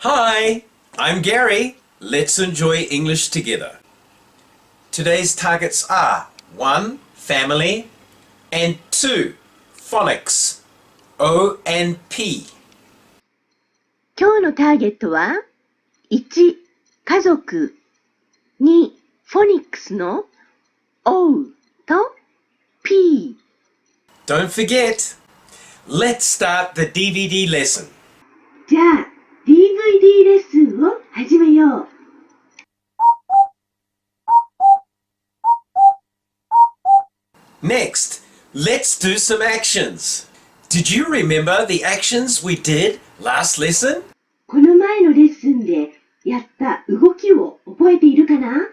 Hi, I'm Gary. Let's enjoy English together. Today's targets are 1. Family and 2. Phonics O and P. 今日のターゲットは1. 家族 2. フォニックスの O と P. Don't forget, let's start the DVD lesson. じゃあ DVD レッスンを始めよう。Next, let's do some actions. Did you remember the actions we did last lesson? この前のレッスンでやった動きを覚えているかな？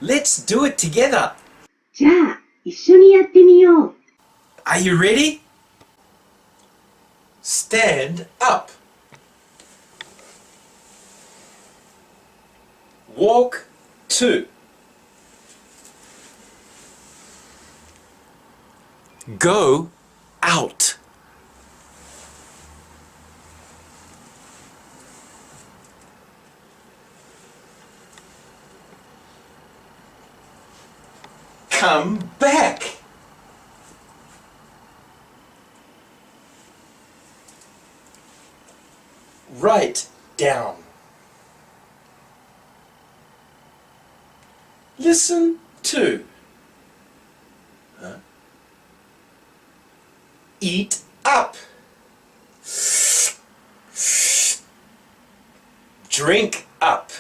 Let's do it together. じゃあ一緒にやってみよう。Are you ready? Stand up. Walk 2. Go out. Come back. Write down. Listen to. Eat up. Drink up.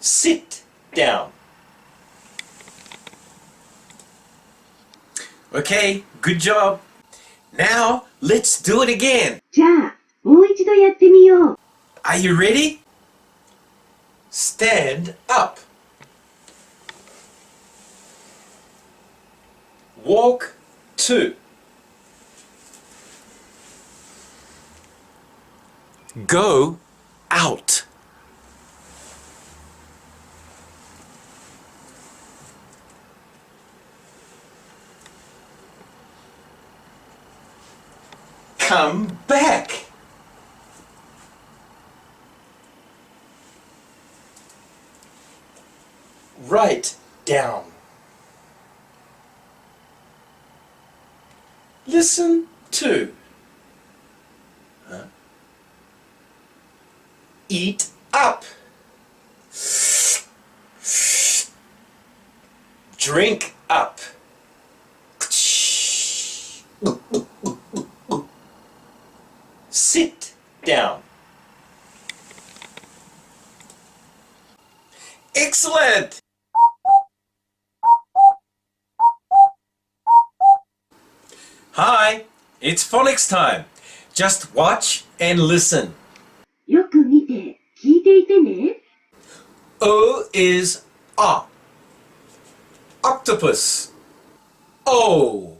Sit down. Okay, good job. Now, let's do it again. じゃあもう一度やってみよう。Are you ready? Stand up. Walk 2. Go out. Come back. Write down. Listen to. Eat up. Drink up. Sit down. Excellent! Hi, it's phonics time. Just watch and listen. よく見て聞いていてね。 O is a. Octopus. O.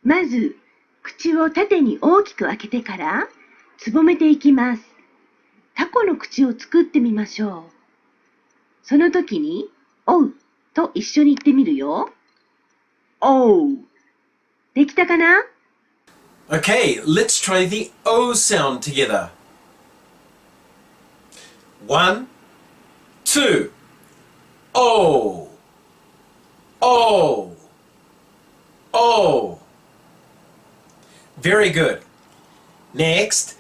まず口を縦に大きく開けてからつぼめていきます。タコの口を作ってみましょう。その時におうと一緒に言ってみるよ。おう。できたかな？ Okay, let's try the O sound together. 1, 2. O. O. O. Very good. Next,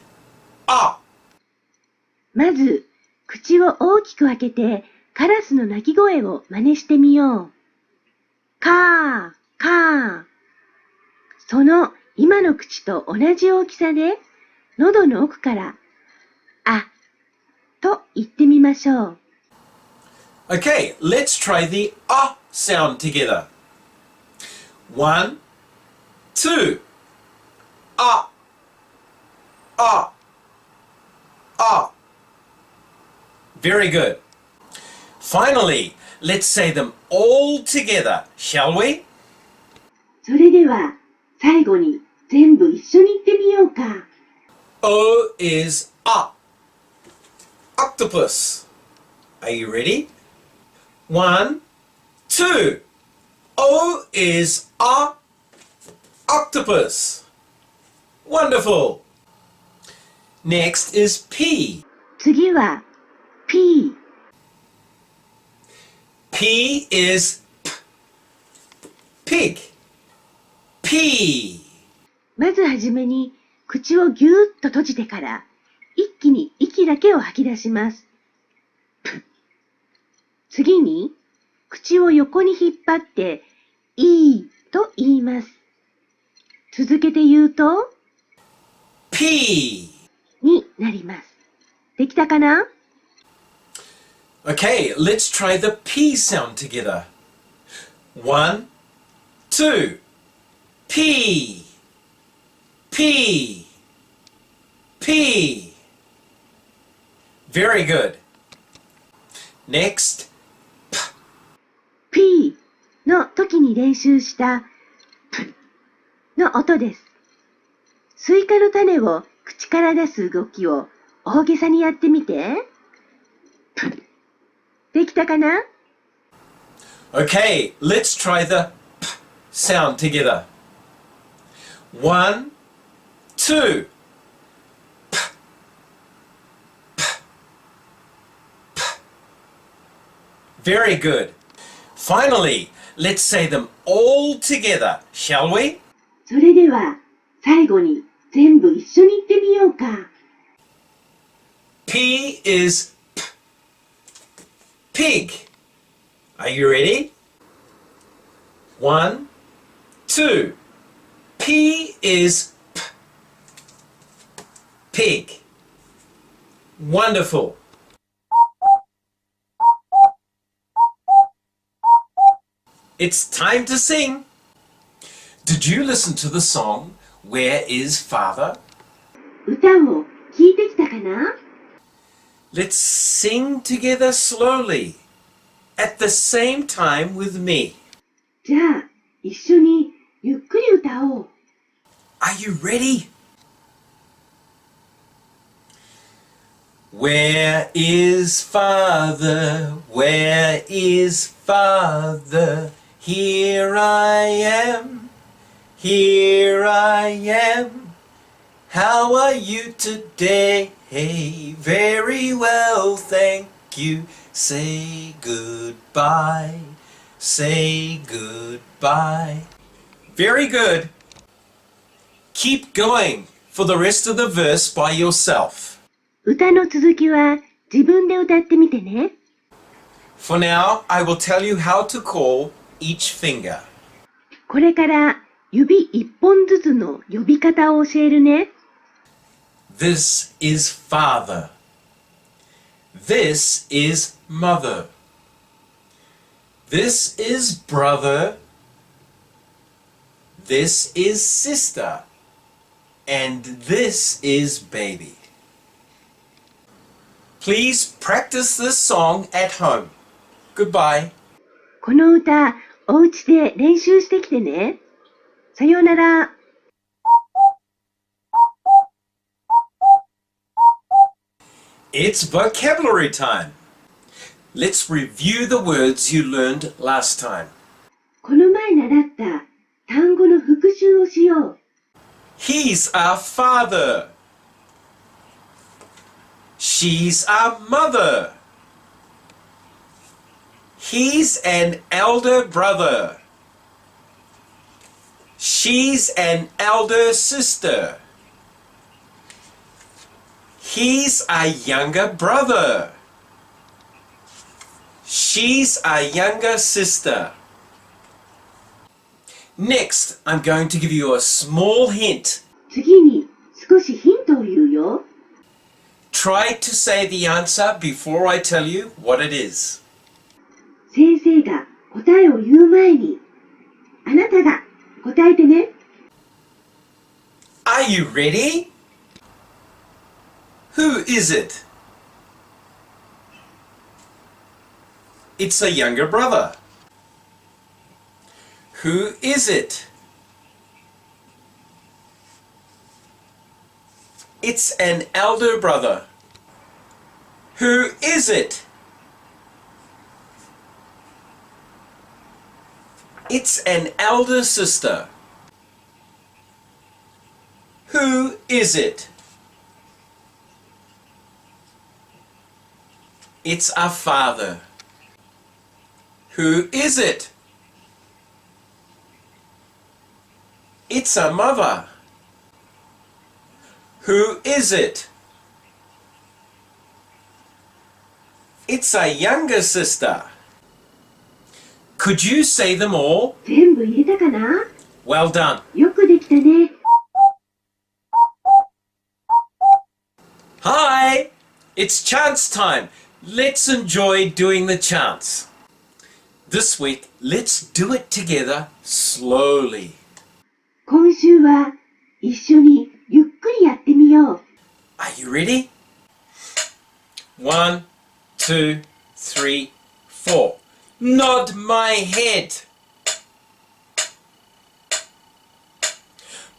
A. まず口を大きく開けてカラスの鳴き声を真似してみよう。カー、カー。その今の口と同じ大きさで喉の奥からあと言ってみましょう。Okay, let's try the A sound together. 1, 2. A. A. A. Very good. Finally, let's say them all together, shall we? それでは最後に全部一緒に言ってみようか。O is A. Octopus. Are you ready? 1, 2. O is A. Octopus. Wonderful! Next is P. 次は P。P is pig. P. まずはじめに口をぎゅーっと閉じてから一気に息だけを吐き出します。次に口を横に引っ張っていいと言います。続けて言うと P. になります。できたかな？ Okay, let's try the P sound together. 1, 2. P. P. P. Very good. Next, P の時に練習したプの音です。スイカの種を口から出す動きを大げさにやってみて。プできたかな？ okay, let's try the P sound together. 1, 2. P. P. P. Very good. Finally, let's say them all together, shall we? それでは最後に全部一緒に言ってみようか。P is pig. Are you ready? 1, 2. P is pig. Wonderful. It's time to sing. Did you listen to the song, Where is Father? 歌を聞いてきたかな？ Let's sing together slowly, at the same time with me. じゃあ一緒にゆっくり歌おう。Are you ready? Where is Father? Where is Father? Here I am. Here I am. How are you today? Very well, thank you. Say goodbye. Say goodbye. Very good. Keep going for the rest of the verse by yourself. 歌の続きは自分で歌ってみてね。For now, I will tell you how to call each finger. これから指一本ずつの呼び方を教えるね。This is father. This is mother. This is brother. This is sister. And this is baby. Please practice this song at home. Goodbye. この歌、お家で練習してきてね。さようなら。It's vocabulary time. Let's review the words you learned last time. この前習った単語の復習をしよう。He's our father. She's our mother. He's an elder brother. She's an elder sister. He's a younger brother. She's a younger sister. Next, I'm going to give you a small hint. 次に少しヒントを言うよ。Try to say the answer before I tell you what it is. 先生が答えを言う前に、あなたが答えてね。Are you ready? Who is it? It's a younger brother. Who is it? It's an elder brother. Who is it? It's an elder sister. Who is it? It's our father. Who is it? It's our mother. Who is it? It's our younger sister. Could you say them all? 全部言えたかな？ Well done. よくできたね。Hi! It's chance time. Let's enjoy doing the chants. This week, let's do it together slowly. 今週は一緒にゆっくりやってみよう。Are you ready? 1, 2, 3, 4. Nod my head.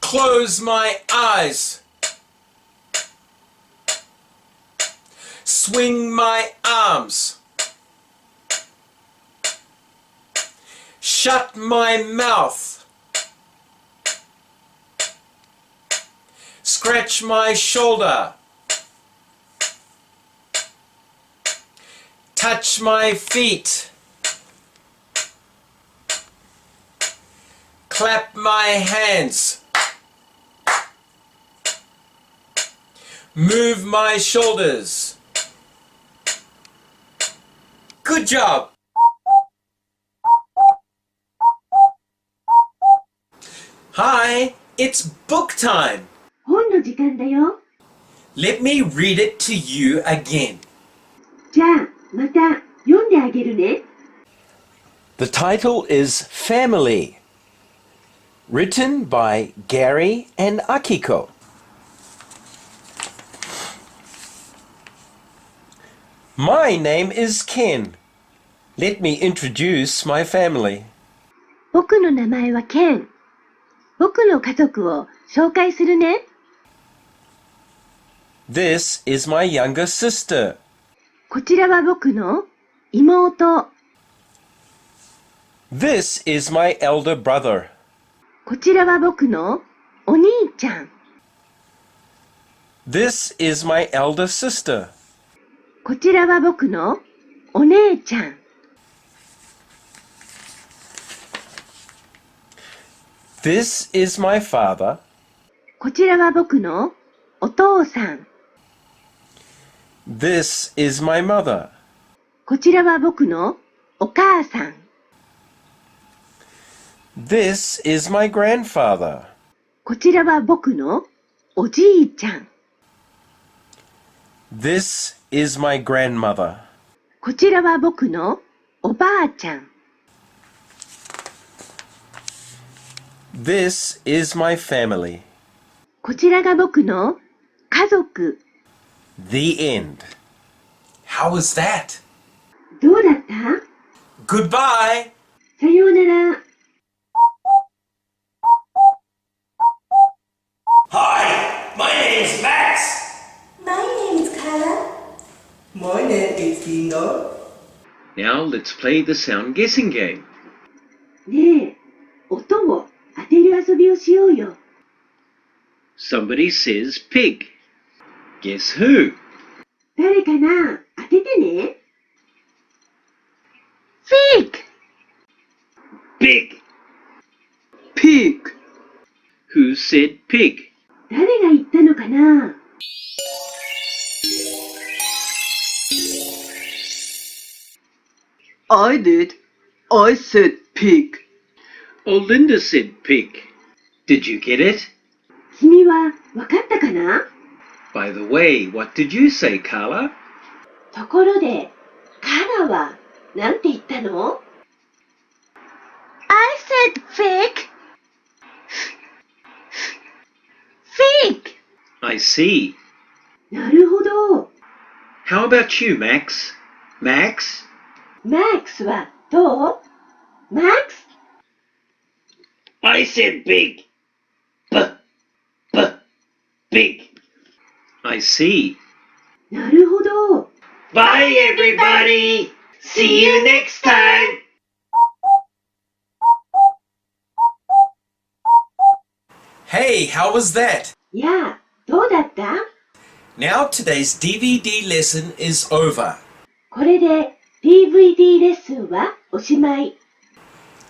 Close my eyes. Swing my arms. Shut my mouth. Scratch my shoulder. Touch my feet. Clap my hands. Move my shoulders. Good job! Hi, it's book time. 本の時間だよ。Let me read it to you again. じゃあ、また読んであげるね。The title is Family, written by Gary and Akiko. My name is Ken. Let me introduce my family. 僕の名前はケン。僕の家族を紹介するね。This is my younger sister. こちらは僕の妹。This is my elder brother. こちらは僕のお兄ちゃん。This is my elder sister. こちらは僕のお姉ちゃん。This is my father. こちらは僕のお父さん。This is my mother. こちらは僕のお母さん。This is my grandfather. こちらは僕のおじいちゃん。This is my grandmother. こちらは僕のおばあちゃん。This is my family. こちらが僕の家族。The end. How was that? どうだった？ Goodbye. さようなら。Hi, my name's Max. My name is Carla. My name is Dino. Now let's play the sound guessing game. ねえ、音を当てる遊びをしようよ。Somebody says pig. Guess who? 誰かな？当ててね。Pig! Pig. Pig. Who said pig? 誰が言ったのかな？I did. I said pig. Oh, Linda said pig. Did you get it? 君はわかったかな？ By the way, what did you say, Carla? ところで、カラはなんて言ったの？ I said pig. Pig! I see. なるほど。How about you, Max? Max? マックスはどう？マックス？ I said big. Big. I see. なるほど。Bye, everybody. See you next time. Hey, how was that? やあ、どうだった？ Now today's DVD lesson is over. これで DVD レッスンはおしまい。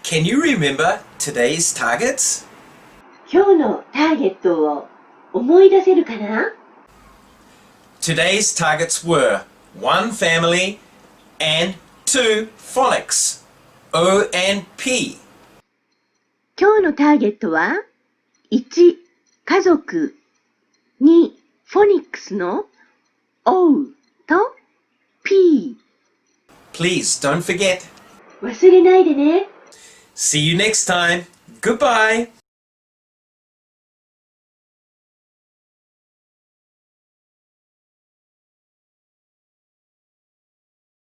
Can you remember today's targets? 今日のターゲットを思い出せるかな？ Today's targets were 1 family and 2 phonics, O and P. 今日のターゲットは1、家族、2、フォニックスの O と P。 Please don't forget. 忘れないでね。See you next time. Goodbye.